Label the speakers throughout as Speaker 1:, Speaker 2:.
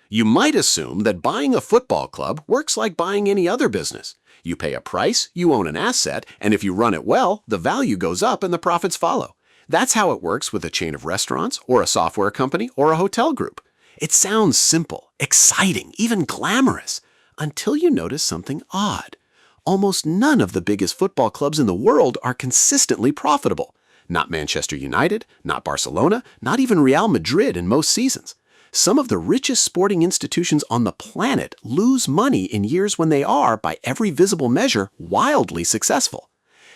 Speaker 1: You might assume that buying a football club works like buying any other business. You pay a price, you own an asset, and if you run it well, the value goes up and the profits follow. That's how it works with a chain of restaurants, or a software company, or a hotel group. It sounds simple, exciting, even glamorous, until you notice something odd. Almost none of the biggest football clubs in the world are consistently profitable. Not Manchester United, not Barcelona, not even Real Madrid in most seasons. Some of the richest sporting institutions on the planet lose money in years when they are, by every visible measure, wildly successful.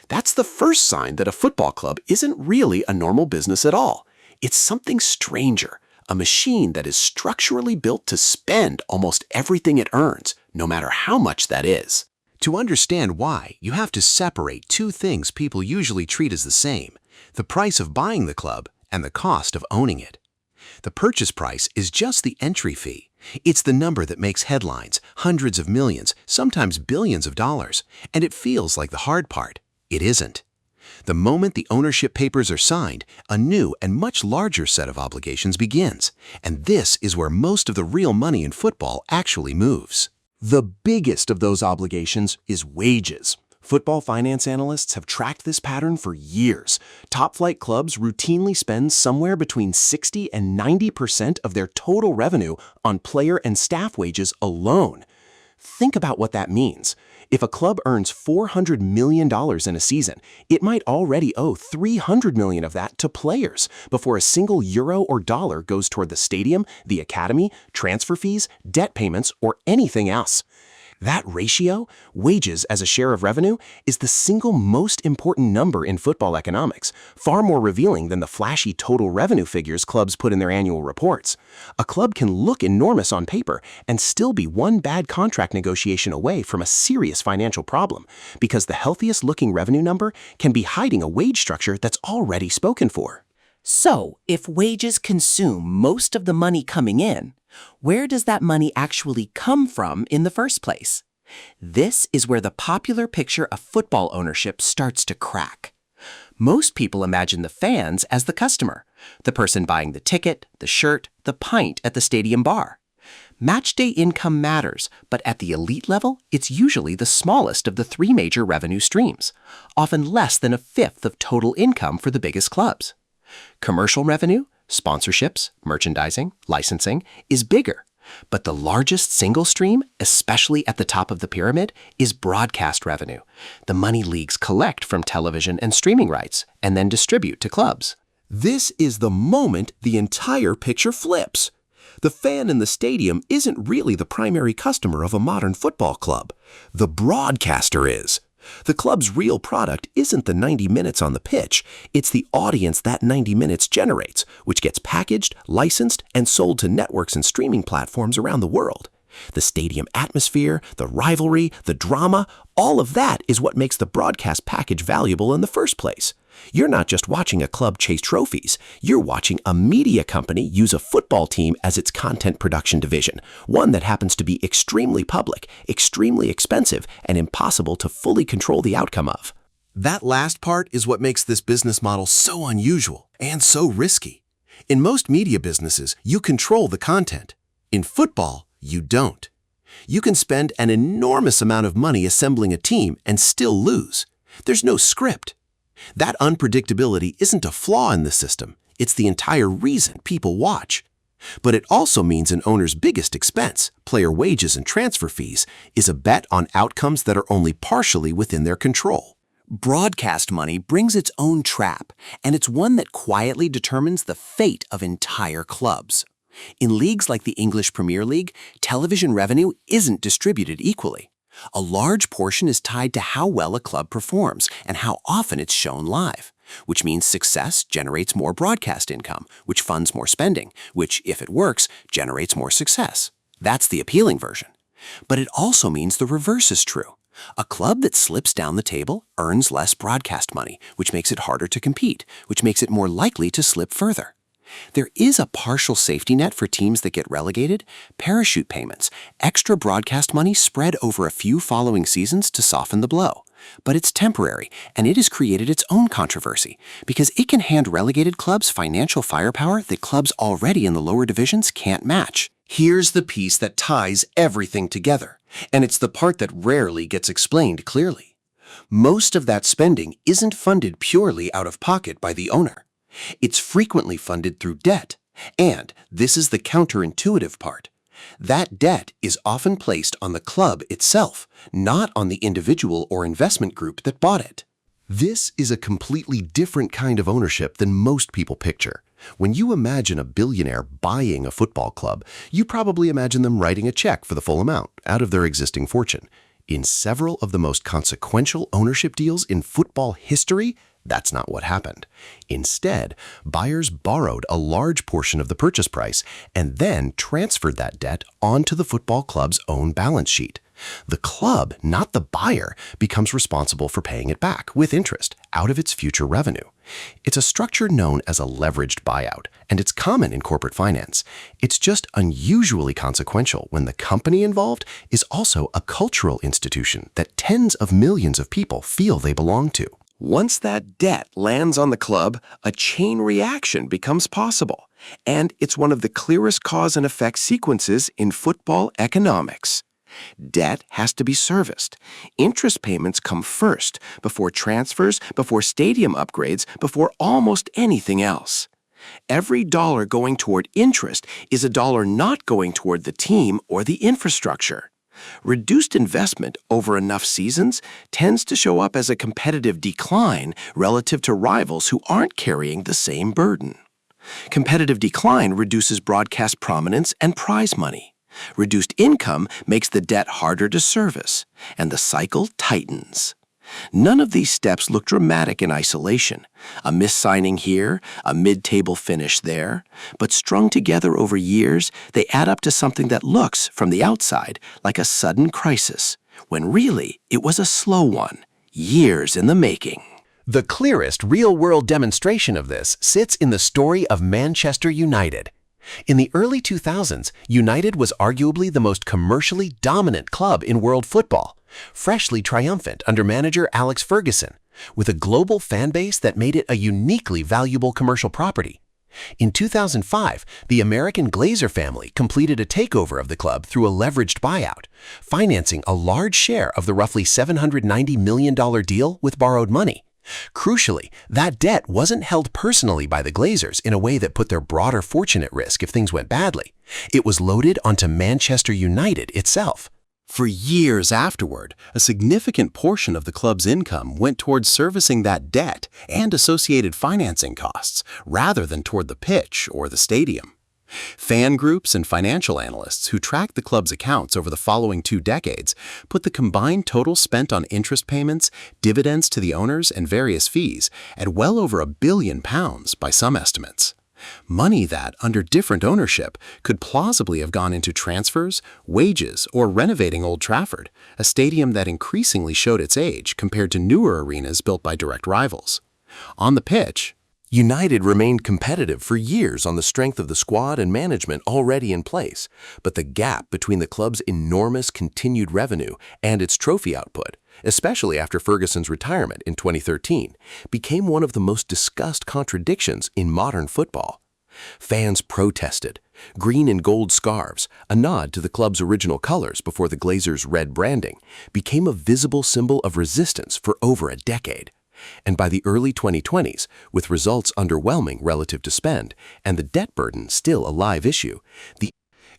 Speaker 1: That's the first sign that a football club isn't really a normal business at all. It's something stranger, a machine that is structurally built to spend almost everything it earns, no matter how much that is.
Speaker 2: To understand why, you have to separate two things people usually treat as the same: the price of buying the club and the cost of owning it. The purchase price is just the entry fee. It's the number that makes headlines, hundreds of millions, sometimes billions of dollars, and it feels like the hard part. It isn't. The moment the ownership papers are signed, a new and much larger set of obligations begins, and this is where most of the real money in football actually moves.
Speaker 3: The biggest of those obligations is wages. Football finance analysts have tracked this pattern for years. Top-flight clubs routinely spend somewhere between 60 and 90% of their total revenue on player and staff wages alone. Think about what that means. If a club earns $400 million in a season, it might already owe $300 million of that to players before a single euro or dollar goes toward the stadium, the academy, transfer fees, debt payments, or anything else. That ratio, wages as a share of revenue, is the single most important number in football economics, far more revealing than the flashy total revenue figures clubs put in their annual reports. A club can look enormous on paper and still be one bad contract negotiation away from a serious financial problem, because the healthiest looking revenue number can be hiding a wage structure that's already spoken for.
Speaker 4: So, if wages consume most of the money coming in, where does that money actually come from in the first place? This is where the popular picture of football ownership starts to crack. Most people imagine the fans as the customer, the person buying the ticket, the shirt, the pint at the stadium bar. Matchday income matters, but at the elite level, it's usually the smallest of the three major revenue streams, often less than a fifth of total income for the biggest clubs. Commercial revenue, sponsorships, merchandising, licensing, is bigger, but the largest single stream, especially at the top of the pyramid, is broadcast revenue, the money leagues collect from television and streaming rights and then distribute to clubs.
Speaker 3: This is the moment the entire picture flips. The fan in the stadium isn't really the primary customer of a modern football club. The broadcaster is. The club's real product isn't the 90 minutes on the pitch, it's the audience that 90 minutes generates, which gets packaged, licensed, and sold to networks and streaming platforms around the world. The stadium atmosphere, the rivalry, the drama, all of that is what makes the broadcast package valuable in the first place. You're not just watching a club chase trophies, you're watching a media company use a football team as its content production division, one that happens to be extremely public, extremely expensive, and impossible to fully control the outcome of.
Speaker 2: That last part is what makes this business model so unusual and so risky. In most media businesses, you control the content. In football, you don't. You can spend an enormous amount of money assembling a team and still lose. There's no script. That unpredictability isn't a flaw in the system, it's the entire reason people watch. But it also means an owner's biggest expense, player wages and transfer fees, is a bet on outcomes that are only partially within their control.
Speaker 4: Broadcast money brings its own trap, and it's one that quietly determines the fate of entire clubs. In leagues like the English Premier League, television revenue isn't distributed equally. A large portion is tied to how well a club performs and how often it's shown live, which means success generates more broadcast income, which funds more spending, which, if it works, generates more success. That's the appealing version. But it also means the reverse is true. A club that slips down the table earns less broadcast money, which makes it harder to compete, which makes it more likely to slip further. There is a partial safety net for teams that get relegated, parachute payments, extra broadcast money spread over a few following seasons to soften the blow. But it's temporary, and it has created its own controversy, because it can hand relegated clubs financial firepower that clubs already in the lower divisions can't match.
Speaker 2: Here's the piece that ties everything together, and it's the part that rarely gets explained clearly. Most of that spending isn't funded purely out of pocket by the owner. It's frequently funded through debt, and this is the counterintuitive part. That debt is often placed on the club itself, not on the individual or investment group that bought it. This is a completely different kind of ownership than most people picture. When you imagine a billionaire buying a football club, you probably imagine them writing a check for the full amount out of their existing fortune. In several of the most consequential ownership deals in football history, that's not what happened. Instead, buyers borrowed a large portion of the purchase price and then transferred that debt onto the football club's own balance sheet. The club, not the buyer, becomes responsible for paying it back with interest out of its future revenue. It's a structure known as a leveraged buyout, and it's common in corporate finance. It's just unusually consequential when the company involved is also a cultural institution that tens of millions of people feel they belong to. Once that debt lands on the club, a chain reaction becomes possible, and it's one of the clearest cause and effect sequences in football economics. Debt has to be serviced. Interest payments come first, before transfers, before stadium upgrades, before almost anything else. Every dollar going toward interest is a dollar not going toward the team or the infrastructure. Reduced investment over enough seasons tends to show up as a competitive decline relative to rivals who aren't carrying the same burden. Competitive decline reduces broadcast prominence and prize money. Reduced income makes the debt harder to service, and the cycle tightens. None of these steps look dramatic in isolation. A mis-signing here, a mid-table finish there, but strung together over years, they add up to something that looks, from the outside, like a sudden crisis, when really it was a slow one, years in the making.
Speaker 3: The clearest real-world demonstration of this sits in the story of Manchester United. In the early 2000s, United was arguably the most commercially dominant club in world football, freshly triumphant under manager Alex Ferguson, with a global fan base that made it a uniquely valuable commercial property. In 2005, the American Glazer family completed a takeover of the club through a leveraged buyout, financing a large share of the roughly $790 million deal with borrowed money. Crucially, that debt wasn't held personally by the Glazers in a way that put their broader fortune at risk if things went badly. It was loaded onto Manchester United itself. For years afterward, a significant portion of the club's income went towards servicing that debt and associated financing costs, rather than toward the pitch or the stadium. Fan groups and financial analysts who tracked the club's accounts over the following 2 decades put the combined total spent on interest payments, dividends to the owners, and various fees at well over £1 billion by some estimates. Money that, under different ownership, could plausibly have gone into transfers, wages, or renovating Old Trafford, a stadium that increasingly showed its age compared to newer arenas built by direct rivals. On the pitch, United remained competitive for years on the strength of the squad and management already in place, but the gap between the club's enormous continued revenue and its trophy output, especially after Ferguson's retirement in 2013, became one of the most discussed contradictions in modern football. Fans protested. Green and gold scarves, a nod to the club's original colors before the Glazers' red branding, became a visible symbol of resistance for over a decade. And by the early 2020s, with results underwhelming relative to spend and the debt burden still a live issue, the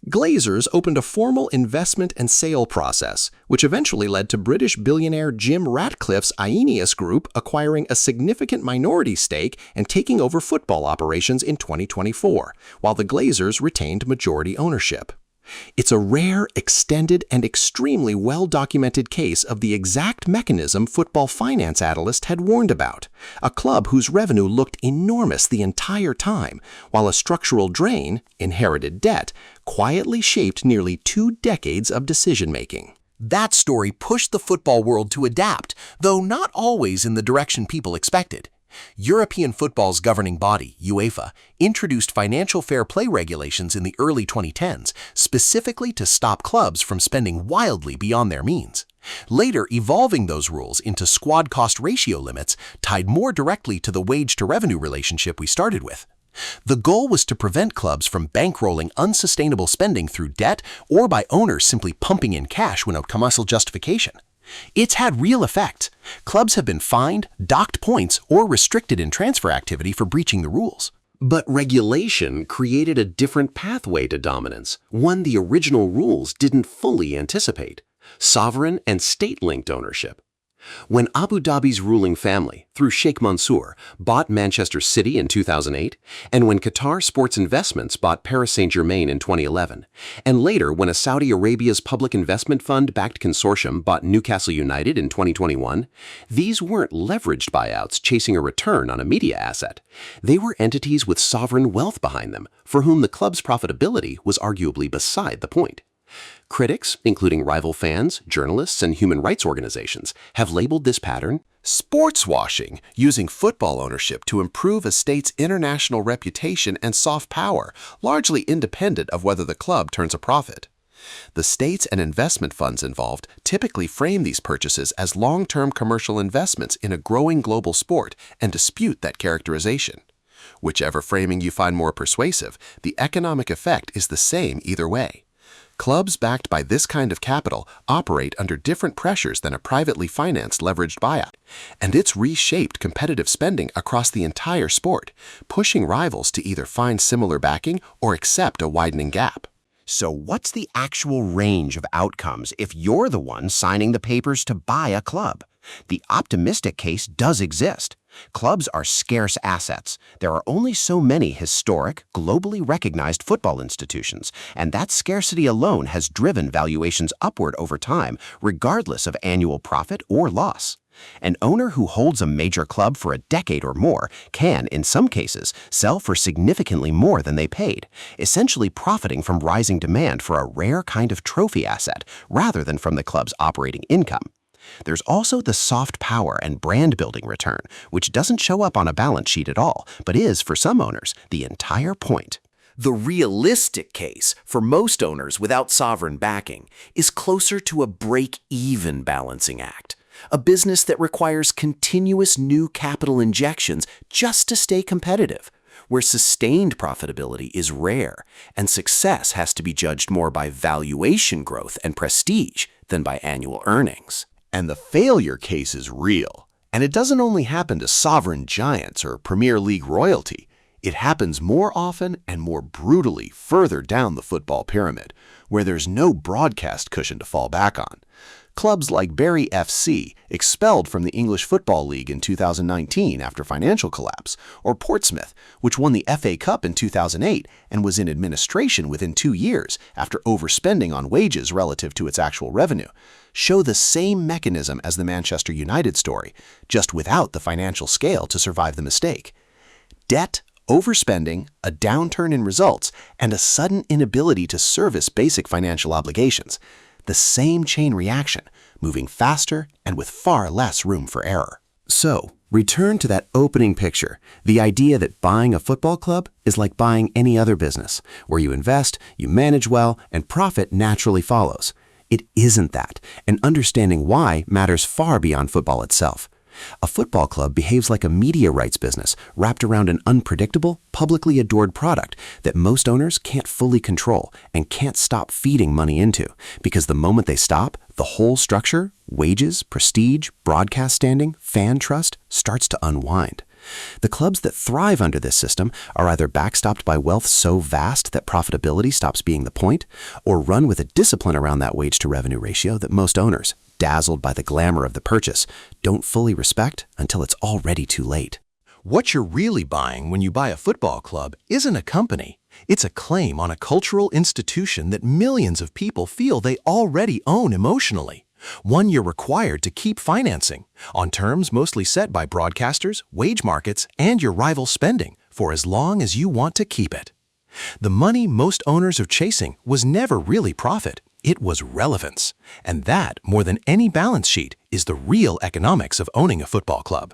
Speaker 3: Glazers opened a formal investment and sale process, which eventually led to British billionaire Jim Ratcliffe's Aeneas Group acquiring a significant minority stake and taking over football operations in 2024, while the Glazers retained majority ownership. It's a rare, extended, and extremely well-documented case of the exact mechanism football finance analysts had warned about, a club whose revenue looked enormous the entire time, while a structural drain, inherited debt, quietly shaped nearly 2 decades of decision-making. That story pushed the football world to adapt, though not always in the direction people expected. European football's governing body, UEFA, introduced financial fair play regulations in the early 2010s, specifically to stop clubs from spending wildly beyond their means, later evolving those rules into squad cost ratio limits tied more directly to the wage-to-revenue relationship we started with.
Speaker 2: The goal was to prevent clubs from bankrolling unsustainable spending through debt or by owners simply pumping in cash without commercial justification. It's had real effect. Clubs have been fined, docked points, or restricted in transfer activity for breaching the rules.
Speaker 1: But regulation created a different pathway to dominance, one the original rules didn't fully anticipate: sovereign and state-linked ownership. When Abu Dhabi's ruling family, through Sheikh Mansour, bought Manchester City in 2008, and when Qatar Sports Investments bought Paris Saint-Germain in 2011, and later when a Saudi Arabia's public investment fund-backed consortium bought Newcastle United in 2021, these weren't leveraged buyouts chasing a return on a media asset. They were entities with sovereign wealth behind them, for whom the club's profitability was arguably beside the point. Critics, including rival fans, journalists, and human rights organizations, have labeled this pattern
Speaker 2: Sports washing, using football ownership to improve a state's international reputation and soft power, largely independent of whether the club turns a profit. The states and investment funds involved typically frame these purchases as long-term commercial investments in a growing global sport and dispute that characterization. Whichever framing you find more persuasive, the economic effect is the same either way. Clubs backed by this kind of capital operate under different pressures than a privately financed leveraged buyout, and it's reshaped competitive spending across the entire sport, pushing rivals to either find similar backing or accept a widening gap.
Speaker 3: So what's the actual range of outcomes if you're the one signing the papers to buy a club? The optimistic case does exist. Clubs are scarce assets. There are only so many historic, globally recognized football institutions, and that scarcity alone has driven valuations upward over time, regardless of annual profit or loss. An owner who holds a major club for a decade or more can, in some cases, sell for significantly more than they paid, essentially profiting from rising demand for a rare kind of trophy asset rather than from the club's operating income. There's also the soft power and brand building return, which doesn't show up on a balance sheet at all, but is, for some owners, the entire point.
Speaker 4: The realistic case for most owners without sovereign backing is closer to a break-even balancing act, a business that requires continuous new capital injections just to stay competitive, where sustained profitability is rare and success has to be judged more by valuation growth and prestige than by annual earnings.
Speaker 2: And the failure case is real. And it doesn't only happen to sovereign giants or Premier League royalty. It happens more often and more brutally further down the football pyramid, where there's no broadcast cushion to fall back on. Clubs like Bury FC, expelled from the English Football League in 2019 after financial collapse, or Portsmouth, which won the FA Cup in 2008 and was in administration within 2 years after overspending on wages relative to its actual revenue, show the same mechanism as the Manchester United story, just without the financial scale to survive the mistake. Debt, overspending, a downturn in results, and a sudden inability to service basic financial obligations. The same chain reaction, moving faster and with far less room for error. So, return to that opening picture, the idea that buying a football club is like buying any other business, where you invest, you manage well, and profit naturally follows. It isn't that, and understanding why matters far beyond football itself. A football club behaves like a media rights business wrapped around an unpredictable, publicly adored product that most owners can't fully control and can't stop feeding money into, because the moment they stop, the whole structure, wages, prestige, broadcast standing, fan trust, starts to unwind. The clubs that thrive under this system are either backstopped by wealth so vast that profitability stops being the point, or run with a discipline around that wage-to-revenue ratio that most owners, dazzled by the glamour of the purchase, don't fully respect until it's already too late. What you're really buying when you buy a football club isn't a company. It's a claim on a cultural institution that millions of people feel they already own emotionally. One you're required to keep financing, on terms mostly set by broadcasters, wage markets, and your rival spending, for as long as you want to keep it. The money most owners are chasing was never really profit. It was relevance. And that, more than any balance sheet, is the real economics of owning a football club.